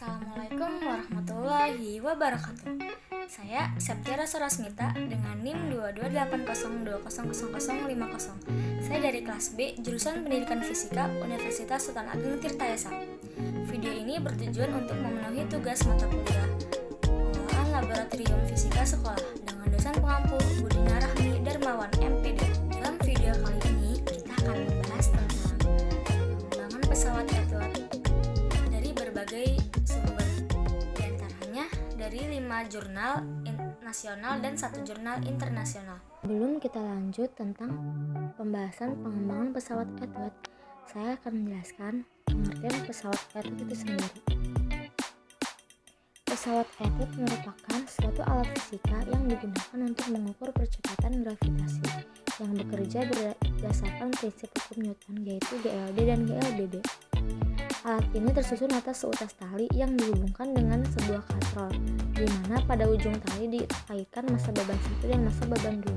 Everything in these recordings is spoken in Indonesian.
Assalamualaikum warahmatullahi wabarakatuh. Saya Septiara Sorasmita dengan NIM 228020050. Saya dari kelas B, jurusan Pendidikan Fisika, Universitas Sultan Ageng Tirtayasa. Video ini bertujuan untuk memenuhi tugas mata kuliah pengelolaan laboratorium fisika sekolah dengan dosen pengampu Budina Rahmi Darmawan MPD. Dalam video kali ini kita akan membahas tentang pengembangan pesawat Edward dari berbagai sumber, diantaranya dari 5 jurnal nasional dan 1 jurnal internasional. Sebelum kita lanjut tentang pembahasan pengembangan pesawat Edward, saya akan menjelaskan pengertian pesawat Edward itu sendiri. Pesawat Edward merupakan suatu alat fisika yang digunakan untuk mengukur percepatan gravitasi yang bekerja berdasarkan prinsip hukum Newton, yaitu GLD dan GLBB. Alat ini tersusun atas seutas tali yang dihubungkan dengan sebuah katrol, di mana pada ujung tali dikaitkan massa beban 1 dan massa beban 2.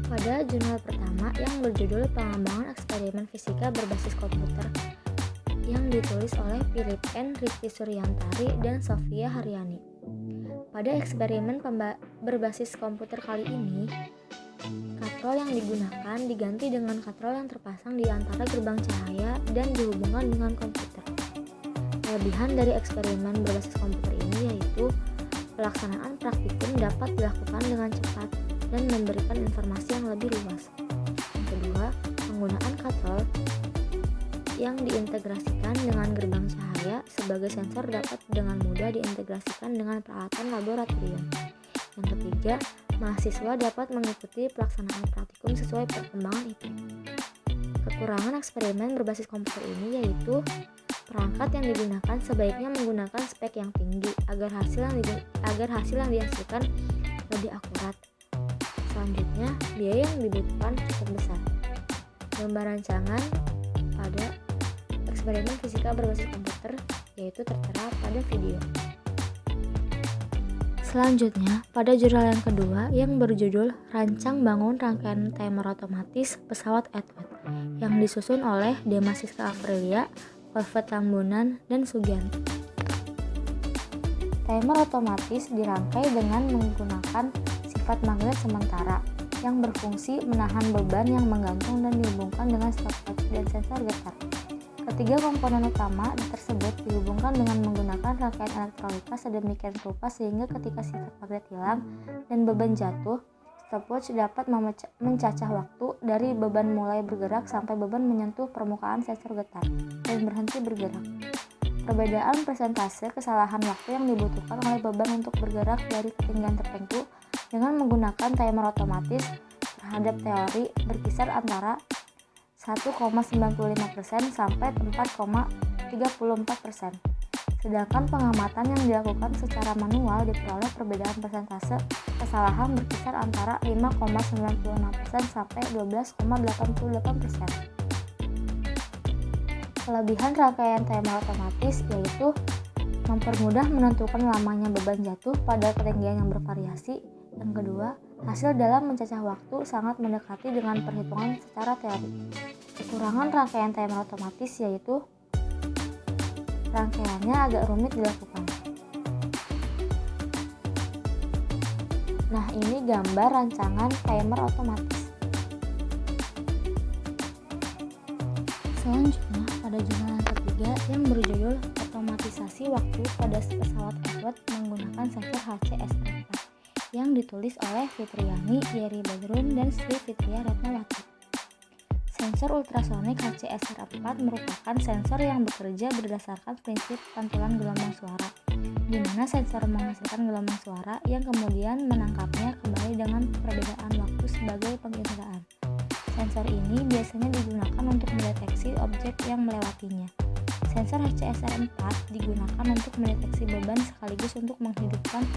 Pada jurnal pertama yang berjudul Pengembangan Eksperimen Fisika Berbasis Komputer yang ditulis oleh Philip N. Rizky Suryantari dan Sofia Haryani. Pada eksperimen berbasis komputer kali ini, katrol yang digunakan diganti dengan katrol yang terpasang di antara gerbang cahaya dan dihubungkan dengan komputer. Kelebihan dari eksperimen berbasis komputer ini yaitu pelaksanaan praktikum dapat dilakukan dengan cepat dan memberikan informasi yang lebih luas. Yang kedua, penggunaan katrol yang diintegrasikan dengan gerbang cahaya sebagai sensor dapat dengan mudah diintegrasikan dengan peralatan laboratorium. Yang ketiga, mahasiswa dapat mengikuti pelaksanaan praktikum sesuai perkembangan itu. Kekurangan eksperimen berbasis komputer ini yaitu perangkat yang digunakan sebaiknya menggunakan spek yang tinggi agar hasil yang dihasilkan lebih akurat. Selanjutnya, biaya yang dibutuhkan cukup besar. Gambar rancangan pada eksperimen fisika berbasis komputer yaitu tertera pada video. Selanjutnya, pada jurnal yang kedua yang berjudul Rancang Bangun Rangkaian Timer Otomatis Pesawat Edward yang disusun oleh Dema Siska Aprilia, Wolfert Tambunan, dan Sugianto. Timer otomatis dirangkai dengan menggunakan sifat magnet sementara yang berfungsi menahan beban yang menggantung dan dihubungkan dengan stopwatch dan sensor getar. Ketiga komponen utama tersebut dihubungkan dengan menggunakan rangkaian elektrolika sedemikian rupa sehingga ketika sifat magnet hilang dan beban jatuh, stopwatch dapat mencacah waktu dari beban mulai bergerak sampai beban menyentuh permukaan sensor getar dan berhenti bergerak. Perbedaan persentase kesalahan waktu yang dibutuhkan oleh beban untuk bergerak dari ketinggian tertentu dengan menggunakan timer otomatis terhadap teori berkisar antara 1,95% sampai 4,34%. Sedangkan pengamatan yang dilakukan secara manual diperoleh perbedaan persentase kesalahan berkisar antara 5,96% sampai 12,88%. Kelebihan rangkaian timer otomatis yaitu mempermudah menentukan lamanya beban jatuh pada ketinggian yang bervariasi. Yang kedua, hasil dalam mencacah waktu sangat mendekati dengan perhitungan secara teori. Kekurangan rangkaian timer otomatis yaitu rangkaiannya agak rumit dilakukan. Nah, ini gambar rancangan timer otomatis. Selanjutnya, pada jurnal yang ketiga yang berjudul Otomatisasi Waktu pada Pesawat Edward menggunakan sensor HCSR4 yang ditulis oleh Fitriani, Yeri Badrun, dan Sri Fitria Ratnawati. Sensor ultrasonik HCSR4 merupakan sensor yang bekerja berdasarkan prinsip pantulan gelombang suara, di mana sensor menghasilkan gelombang suara yang kemudian menangkapnya kembali dengan perbedaan waktu sebagai penginderaan. Sensor ini biasanya digunakan untuk mendeteksi objek yang melewatinya. Sensor HCSR4 digunakan untuk mendeteksi beban sekaligus untuk menghidupkan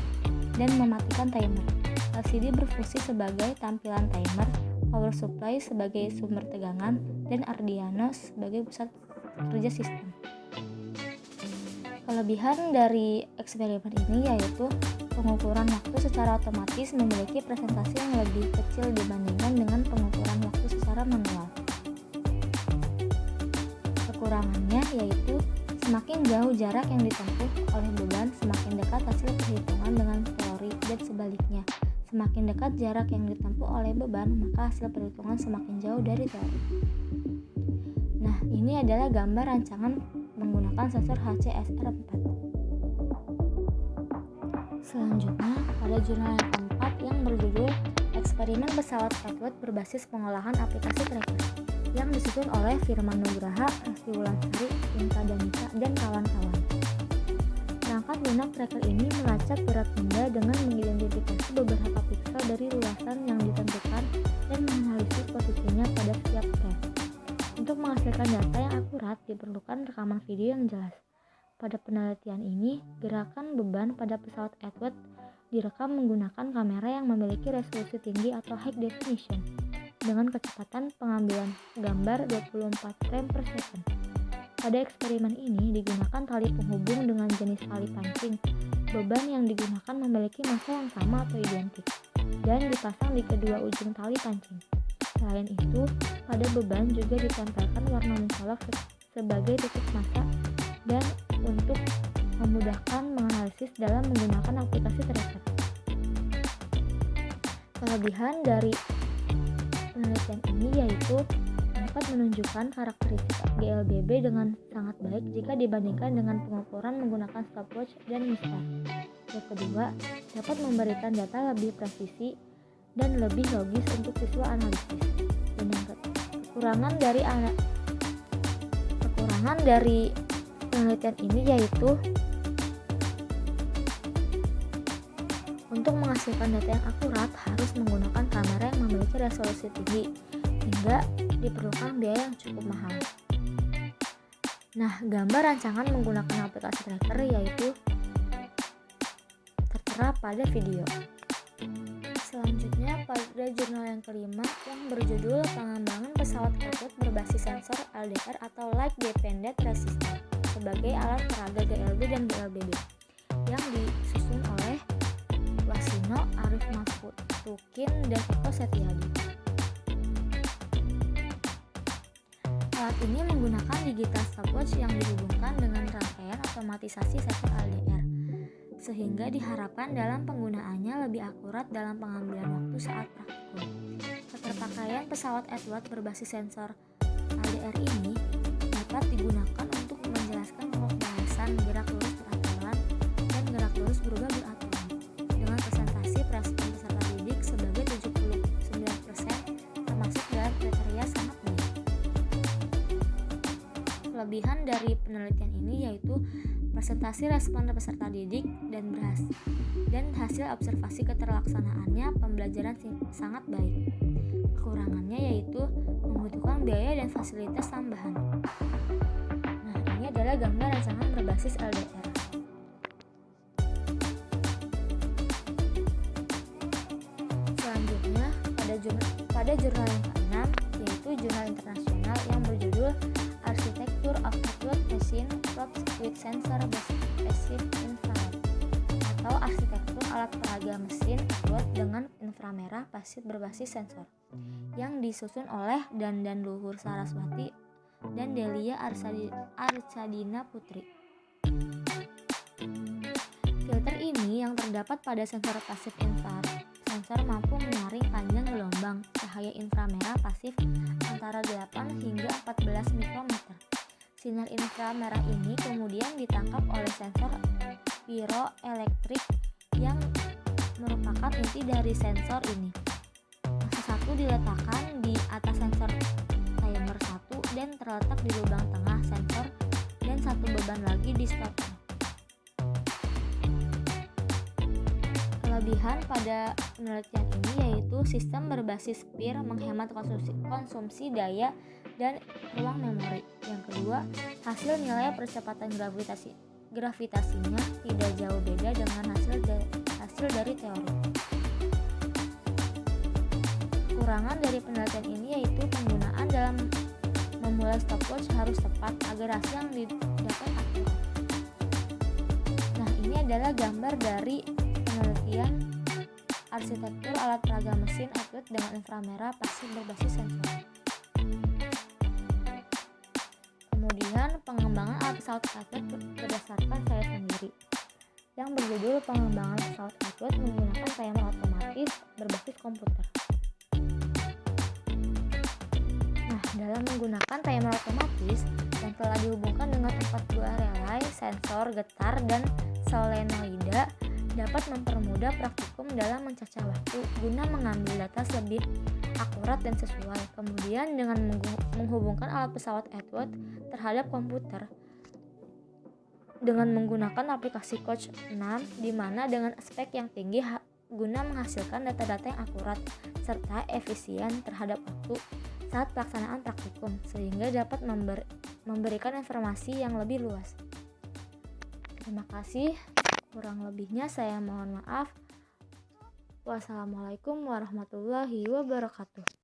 dan mematikan timer. LCD berfungsi sebagai tampilan timer, power supply sebagai sumber tegangan, dan Arduino sebagai pusat kerja sistem. Kelebihan dari eksperimen ini yaitu pengukuran waktu secara otomatis memiliki presentasi yang lebih kecil dibandingkan dengan pengukuran waktu secara manual. Kekurangannya yaitu semakin jauh jarak yang ditempuh oleh beban, semakin dekat hasil perhitungan dengan teori, dan sebaliknya. Semakin dekat jarak yang ditempuh oleh beban, maka hasil perhitungan semakin jauh dari teori. Nah, ini adalah gambar rancangan menggunakan sensor HCSR4. Selanjutnya, pada jurnal yang keempat yang berjudul Eksperimen Pesawat Edward Berbasis Pengolahan Aplikasi Tracker, yang disusun oleh Firman Nugraha, Resti Wulandari, Inka Danica, dan kawan-kawan. Perangkat lunak tracker ini melacak berat benda dengan mengidentifikasi beberapa piksel dari luasan yang ditentukan dan menganalisis posisinya pada setiap frame. Untuk menghasilkan data yang akurat diperlukan rekaman video yang jelas. Pada penelitian ini, gerakan beban pada pesawat Edward direkam menggunakan kamera yang memiliki resolusi tinggi atau high definition dengan kecepatan pengambilan gambar 24 frame per second. Pada eksperimen ini digunakan tali penghubung dengan jenis tali pancing. Beban yang digunakan memiliki massa yang sama atau identik dan dipasang di kedua ujung tali pancing. Selain itu, pada beban juga ditempelkan warna mencolok sebagai titik massa dan untuk memudahkan menganalisis dalam menggunakan aplikasi tracker. Kelebihan dari penelitian ini yaitu dapat menunjukkan karakteristik GLBB dengan sangat baik jika dibandingkan dengan pengukuran menggunakan stopwatch dan mistar. Yang kedua, dapat memberikan data lebih presisi dan lebih logis untuk siswa analisis. Dan yang kekurangan dari penelitian ini yaitu untuk menghasilkan data yang akurat harus menggunakan kamera yang memiliki resolusi tinggi hingga diperlukan biaya yang cukup mahal. Nah, gambar rancangan menggunakan aplikasi tracker yaitu tertera pada video. Selanjutnya pada jurnal yang kelima yang berjudul Pengembangan Pesawat Edward Berbasis Sensor LDR atau Light Dependent Resistor sebagai alat peraga GLB dan GLBB yang disusun oleh Wasino, Arif Maftukin, dan Eko Setiadi. Alat ini menggunakan digital stopwatch yang dihubungkan dengan rangkaian otomatisasi sensor LDR, sehingga diharapkan dalam penggunaannya lebih akurat dalam pengambilan waktu saat praktikum. Keterpakaian pesawat Edward berbasis sensor LDR ini dapat digunakan untuk menjelaskan pembahasan gerak lurus beraturan dan gerak lurus berubah beraturan dengan presentasi peserta didik sebagai 79% termasuk dalam kriteria sangat baik. Kelebihan dari penelitian ini yaitu presentasi respon peserta didik dan hasil observasi keterlaksanaannya pembelajaran sangat baik. Kekurangannya yaitu membutuhkan biaya dan fasilitas tambahan. Nah, ini adalah gambar rancangan berbasis LDR. Selanjutnya, pada jurnal yang ke-6 yaitu jurnal internasional yang berjudul Architecture of Edward Machine Probes with Sensor Passive Infrared atau arsitektur alat peraga mesin Edward dengan inframerah pasif berbasis sensor yang disusun oleh Dandan Luhur Saraswati dan Delia Arcadina Putri. Filter ini yang terdapat pada sensor pasif infrared. Sensor mampu menyaring panjang gelombang cahaya inframerah pasif antara 8 hingga 14 mikrometer. Sinar inframerah ini kemudian ditangkap oleh sensor piroelektrik yang merupakan inti dari sensor ini. Massa 1 diletakkan di atas sensor timer 1 dan terletak di lubang tengah sensor dan satu beban lagi di stopnya. Kelebihan pada penelitian ini yaitu sistem berbasis PIR menghemat konsumsi daya dan ruang memori. Yang kedua, hasil nilai percepatan gravitasinya tidak jauh beda dengan hasil dari teori. Kekurangan dari penelitian ini yaitu penggunaan dalam memulai stopwatch harus tepat agar hasil yang didapat akurat. Nah, ini adalah gambar dari penelitian arsitektur alat peraga mesin Edward dengan inframerah pasif berbasis sensor. Kemudian pesawat Edward berdasarkan saya sendiri, yang berjudul Pengembangan Pesawat Edward Menggunakan Timer Otomatis Berbasis Komputer. Nah, dalam menggunakan timer otomatis yang telah dihubungkan dengan 4 buah relay, sensor, getar, dan solenoida dapat mempermudah praktikum dalam mencacah waktu guna mengambil data lebih akurat dan sesuai. Kemudian dengan menghubungkan alat pesawat Edward terhadap komputer dengan menggunakan aplikasi Coach 6 di mana dengan spek yang tinggi guna menghasilkan data-data yang akurat serta efisien terhadap waktu saat pelaksanaan praktikum sehingga dapat memberikan informasi yang lebih luas. Terima kasih. Kurang lebihnya saya mohon maaf. Wassalamualaikum warahmatullahi wabarakatuh.